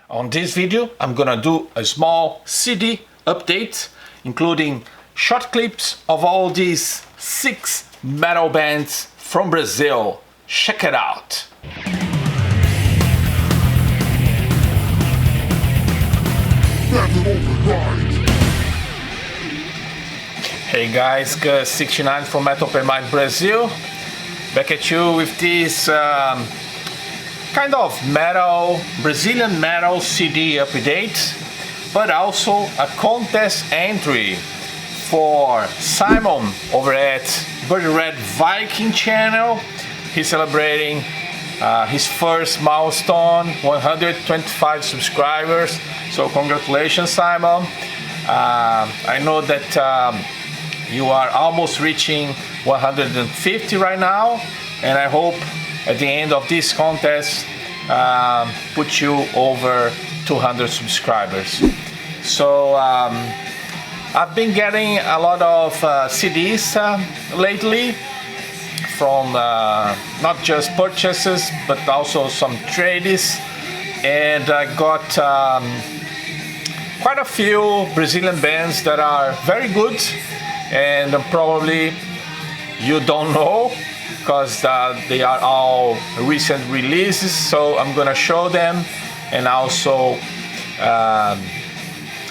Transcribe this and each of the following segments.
On this video, I'm gonna do a small CD update, including short clips of all these 6 metal bands from Brazil. Check it out! Hey guys, Gus69 from Metal Open Mind Brazil. Back at you with this kind of metal, Brazilian metal CD update, but also a contest entry for Simon over at BeardyRedViking Channel. He's celebrating his first milestone, 125 subscribers. So congratulations, Simon. I know that you are almost reaching 150 right now, and I hope at the end of this contest put you over 200 subscribers. So I've been getting a lot of CDs lately from not just purchases but also some trades, and I got quite a few Brazilian bands that are very good, and probably you don't know because they are all recent releases. So I'm gonna show them and also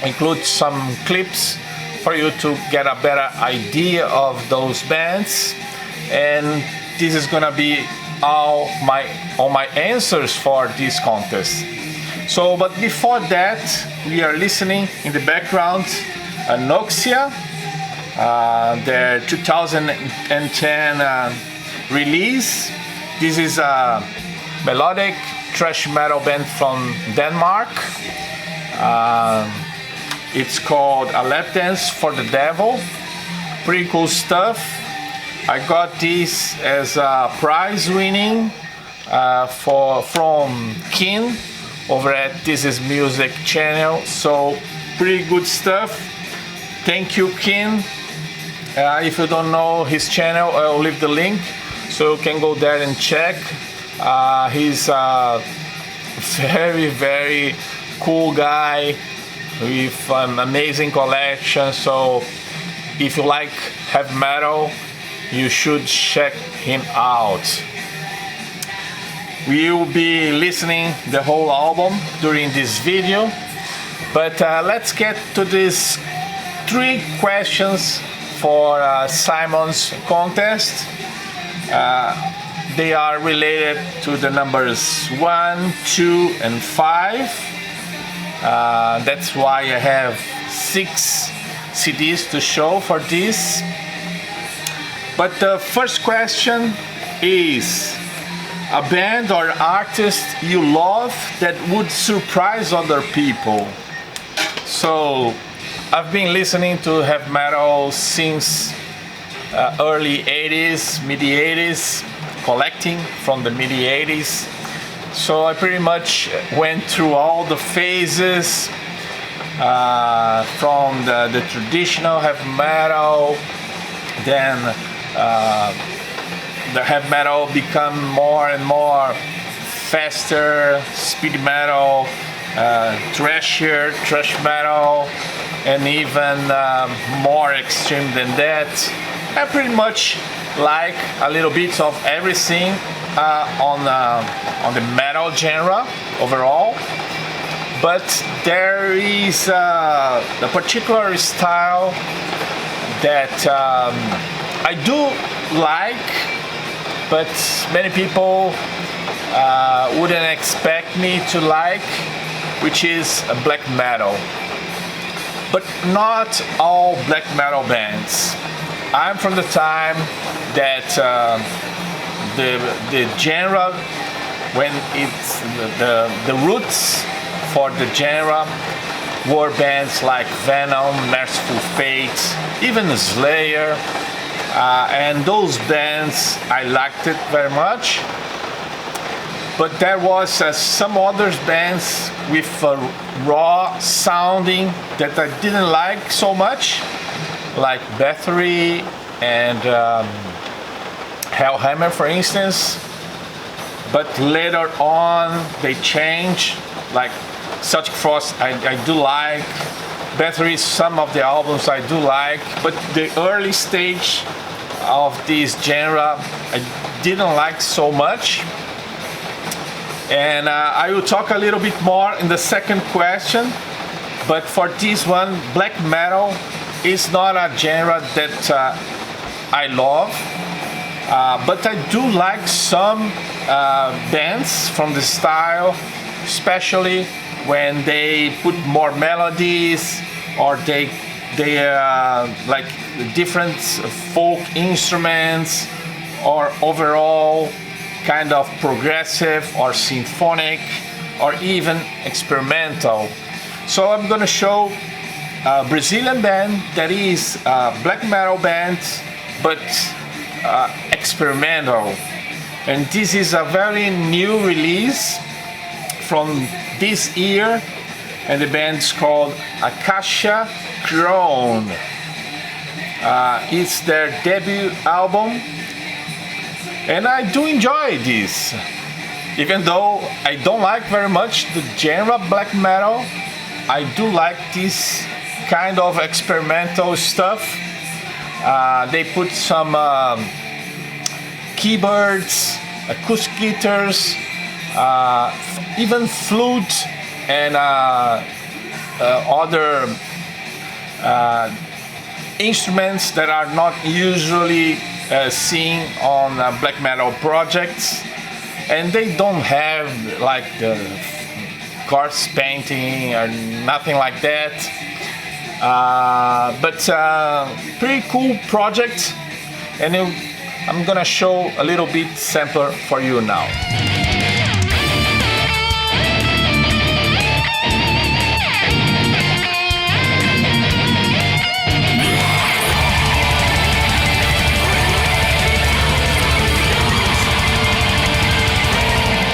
include some clips for you to get a better idea of those bands. And this is gonna be all my answers for this contest. So, but before that, we are listening in the background Anoxia, their 2010 release. This is a melodic thrash metal band from Denmark. It's called A Lap Dance for the Devil. Pretty cool stuff. I got this as a prize winning from Kin over at This Is Music channel. So pretty good stuff. Thank you, Kin. If you don't know his channel, I'll leave the link so you can go there and check. He's a very, very cool guy with an amazing collection. So if you like heavy metal, you should check him out. We will be listening the whole album during this video, but let's get to these 3 questions for Simon's contest. They are related to the numbers 1, 2, and 5. That's why I have 6 CDs to show for this. But the first question is a band or artist you love that would surprise other people. So I've been listening to heavy metal since early 80s, mid 80s, collecting from the mid 80s. So I pretty much went through all the phases from the traditional heavy metal, then the heavy metal become more and more faster, speed metal, thrash metal, and even more extreme than that. I pretty much like a little bit of everything on the metal genre overall, but there is a particular style that I do like, but many people wouldn't expect me to like, which is black metal. But not all black metal bands. I'm from the time that the genre, when it's the roots for the genre were bands like Venom, Merciful Fate, even Slayer, and those bands I liked it very much. But there was some other bands with raw sounding that I didn't like so much, like Bathory and Hellhammer, for instance. But later on they changed, like Celtic Frost I do like. Battery, some of the albums I do like, but the early stage of this genre I didn't like so much. And I will talk a little bit more in the second question, but for this one, black metal is not a genre that I love, but I do like some bands from the style, especially when they put more melodies or they like different folk instruments, or overall kind of progressive or symphonic or even experimental. So I'm gonna show a Brazilian band that is a black metal band but experimental, and this is a very new release from this year, and the band's called Akasha Crown. It's their debut album, and I do enjoy this. Even though I don't like very much the genre black metal, I do like this kind of experimental stuff. They put some keyboards, acoustic guitars, even flute and other instruments that are not usually seen on black metal projects, and they don't have like the corpse painting or nothing like that, but pretty cool project, and I'm gonna show a little bit sampler for you now.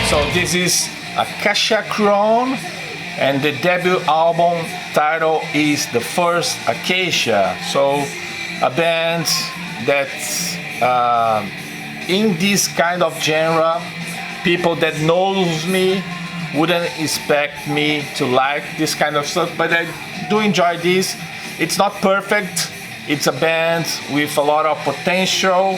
So this is Akasha Crown, and the debut album title is The First Acacia. So a band that's in this kind of genre, people that knows me wouldn't expect me to like this kind of stuff, but I do enjoy this. It's not perfect. It's a band with a lot of potential,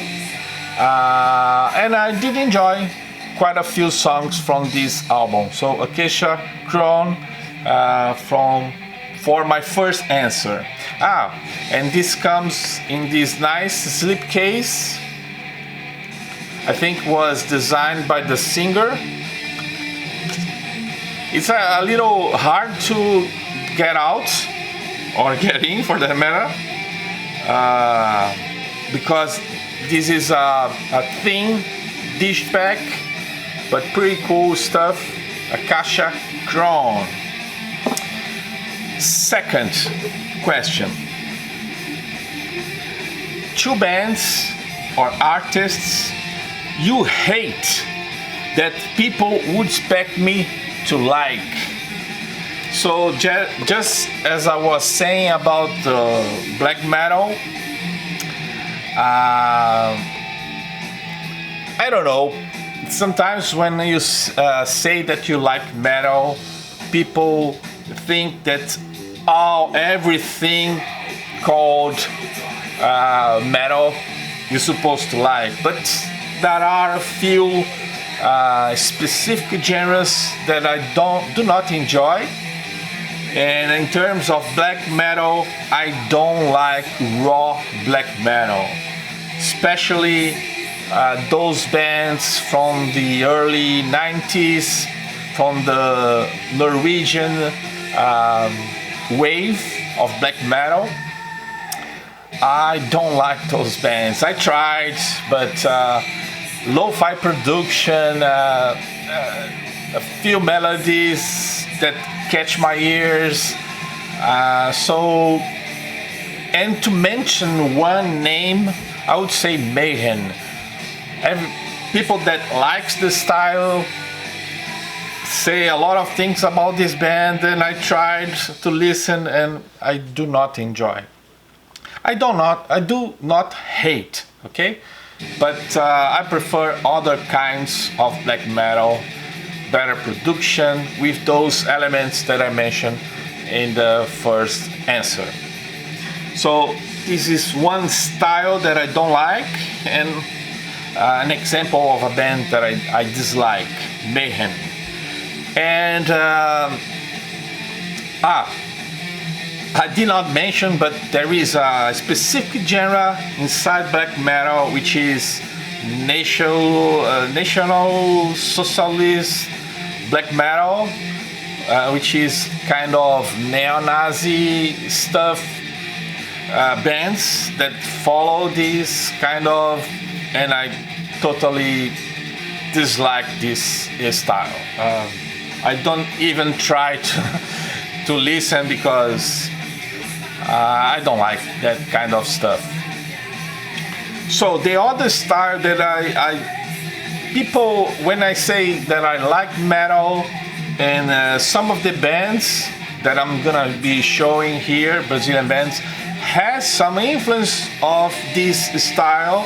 and I did enjoy quite a few songs from this album. So Akasha Crown for my first answer. And this comes in this nice slipcase. I think was designed by the singer. It's a little hard to get out or get in, for that matter, because this is a thin dish pack, but pretty cool stuff. Akasha Crown. Second question. Two bands or artists you hate that people would expect me to like. So just as I was saying about black metal, I don't know. Sometimes when you say that you like metal, people think that everything called metal you're supposed to like. But there are a few specific genres that I do not enjoy. And in terms of black metal, I don't like raw black metal, especially those bands from the early 90s, from the Norwegian wave of black metal. I don't like those bands. I tried, but lo-fi production, a few melodies that catch my ears. And to mention one name, I would say Mayhem. People that likes the style say a lot of things about this band, and I tried to listen, and I do not enjoy. I do not hate, okay? But I prefer other kinds of black metal better production with those elements that I mentioned in the first answer. So this is one style that I don't like, and an example of a band that I dislike, Mayhem. And I did not mention, but there is a specific genre inside black metal, which is National Socialist black metal, which is kind of neo-Nazi stuff, bands that follow this kind of, and I totally dislike this style. I don't even try to listen because I don't like that kind of stuff. So the other style that people, when I say that I like metal, and some of the bands that I'm gonna be showing here, Brazilian bands, has some influence of this style,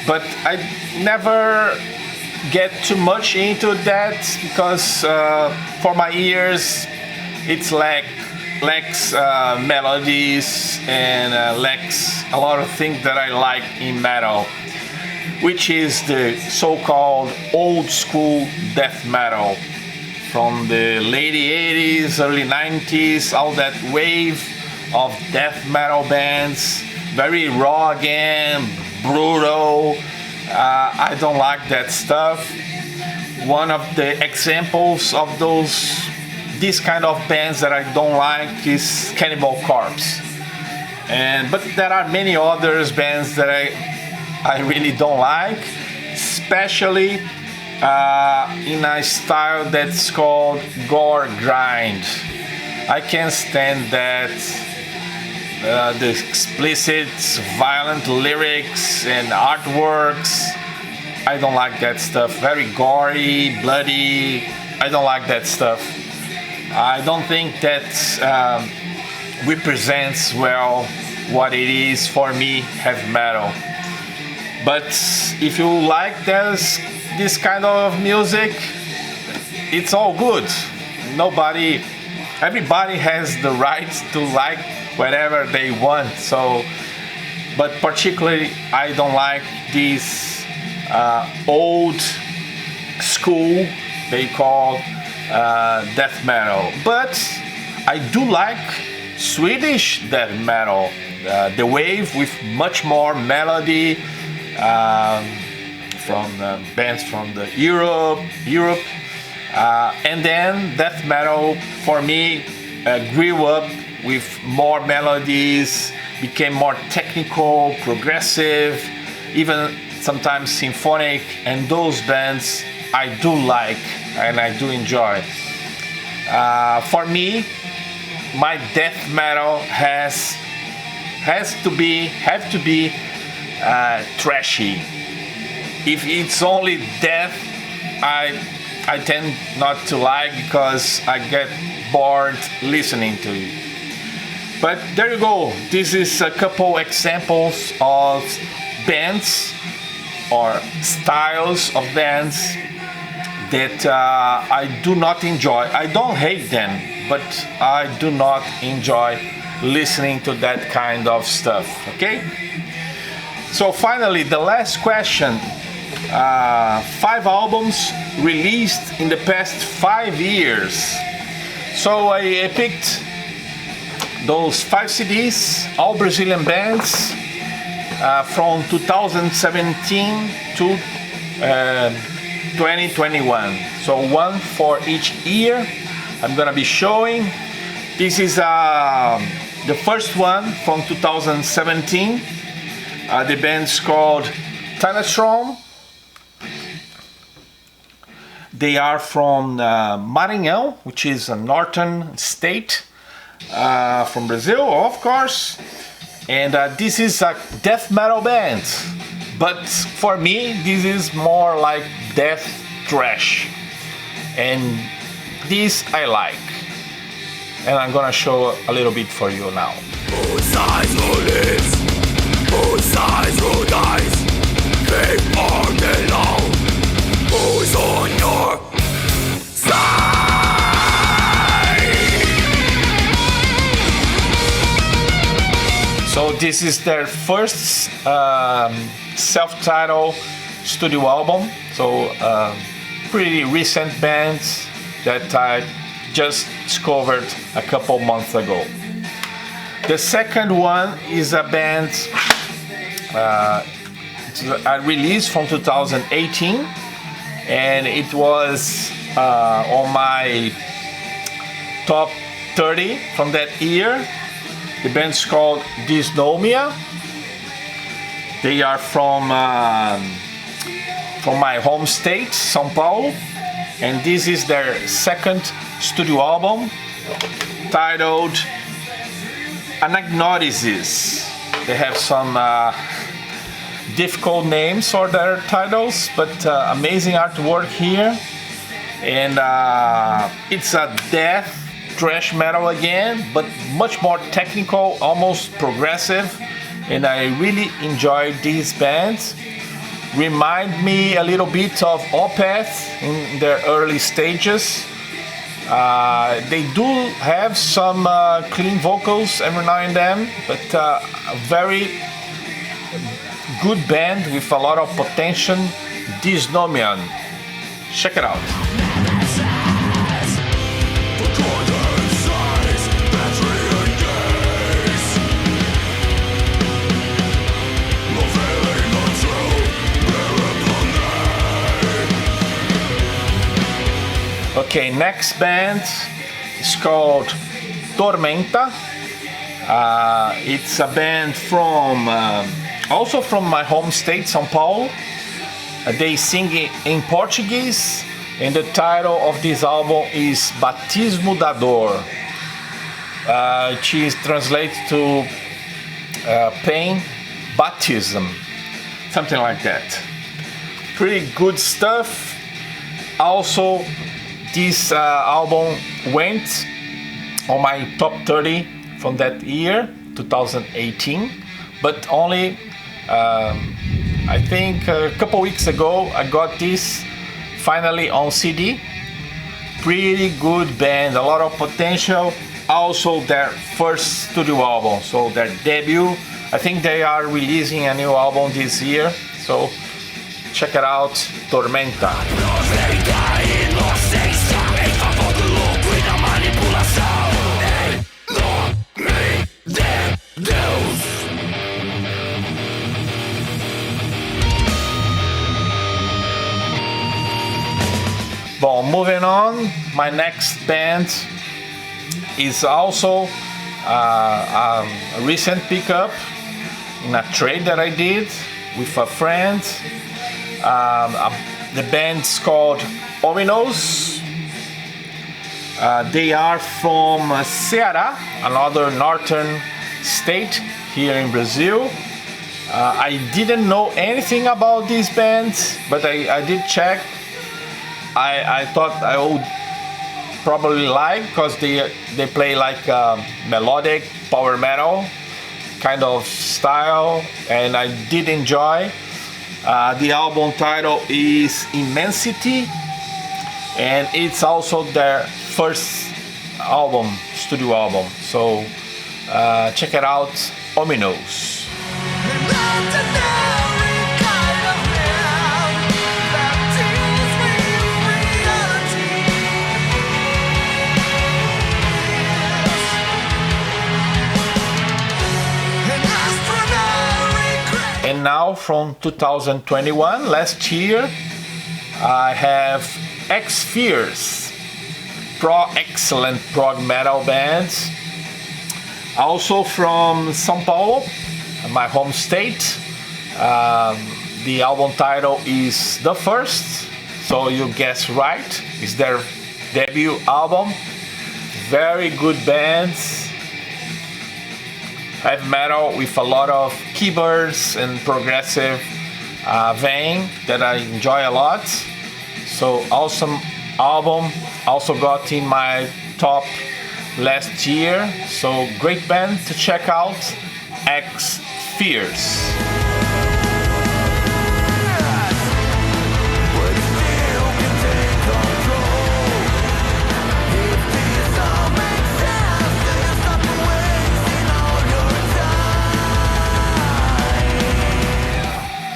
but I never get too much into that because for my ears it's lacks melodies and lacks a lot of things that I like in metal, which is the so-called old school death metal from the late 80s, early 90s, all that wave of death metal bands, very raw again, brutal. I don't like that stuff. One of the examples of these kind of bands that I don't like is Cannibal Corpse, but there are many others bands that I really don't like, especially in a style that's called gore grind. I can't stand that, the explicit violent lyrics and artworks. I don't like that stuff. Very gory, bloody. I don't like that stuff. I don't think that represents well what it is for me, heavy metal. But if you like this kind of music, it's all good. Everybody has the right to like whatever they want. So, but particularly, I don't like this old school they call death metal. But I do like Swedish death metal, the wave with much more melody, from bands from Europe, and then death metal for me grew up with more melodies, became more technical, progressive, even sometimes symphonic, and those bands I do like and I do enjoy. For me, my death metal have to be trashy. If it's only death, I tend not to like because I get bored listening to it. But there you go. This is a couple examples of bands or styles of bands that I do not enjoy. I don't hate them, but I do not enjoy listening to that kind of stuff. Okay? So finally, the last question. 5 albums released in the past 5 years. So I picked those 5 CDs, all Brazilian bands, from 2017 to 2021. So one for each year I'm gonna be showing. This is the first one from 2017. The band's called Tanastrom. They are from Maranhão, which is a northern state from Brazil, of course. And this is a death metal band. But for me, this is more like death thrash. And this I like. And I'm gonna show a little bit for you now. Both sides will live, both sides will die. Keep on the law. Who's on your So this is their first self-titled studio album. So pretty recent band that I just discovered a couple months ago. The second one is a band I released from 2018, and it was on my top 30 from that year. The band's called Dysnomia. They are from my home state, São Paulo, and this is their second studio album titled Anagnosis. They have some difficult names for their titles, but amazing artwork here. And it's a death thrash metal again, but much more technical, almost progressive. And I really enjoyed these bands. Remind me a little bit of Opeth in their early stages. They do have some clean vocals every now and then, but a very good band with a lot of potential. Dysnomia. Check it out. Okay, next band is called Tormenta. It's a band from also from my home state, São Paulo. They sing in Portuguese, and the title of this album is Batismo da Dor, which is translated to pain, baptism, something like that. Pretty good stuff. Also, this album went on my top 30 from that year, 2018, but only I think a couple weeks ago I got this finally on CD. Pretty good band, a lot of potential. Also their first studio album, so their debut. I think they are releasing a new album this year, so check it out, Tormenta. Well, moving on, my next band is also a recent pickup in a trade that I did with a friend. The band's called Ominos. They are from Ceará, another northern state here in Brazil. I didn't know anything about this band, but I did check. I thought I would probably like, because they play like melodic power metal kind of style, and I did enjoy. The album title is Immensity, and it's also their first album, studio album. So check it out, Ominos. And now from 2021, last year, I have X-Fears, excellent prog metal bands. Also from São Paulo, my home state. The album title is The First, so you guessed right. It's their debut album. Very good bands. Heavy metal with a lot of keyboards and progressive vein that I enjoy a lot. So awesome album. Also got in my top last year. So great band to check out, X-Fears.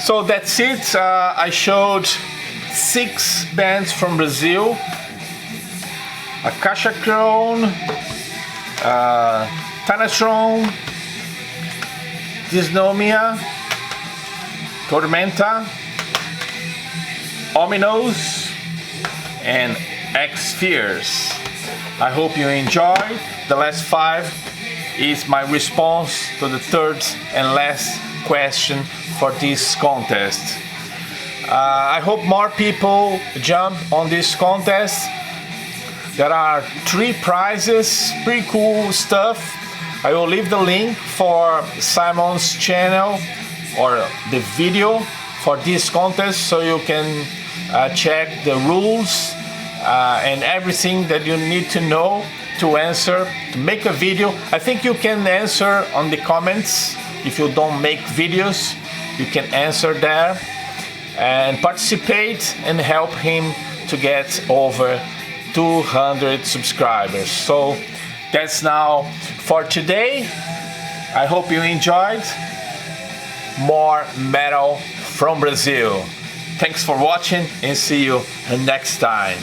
So that's it. I showed 6 bands from Brazil: Akasha Crown, Tanatron, Dysnomia, Tormenta, Ominos, and X-Fears. I hope you enjoyed. The last 5 is my response to the third and last question for this contest. I hope more people jump on this contest. There are 3 prizes, pretty cool stuff. I will leave the link for Simon's channel or the video for this contest so you can check the rules and everything that you need to know to answer, to make a video. I think you can answer on the comments. If you don't make videos, you can answer there and participate and help him to get over 200 subscribers. So that's now for today. I hope you enjoyed more metal from Brazil. Thanks for watching and see you next time.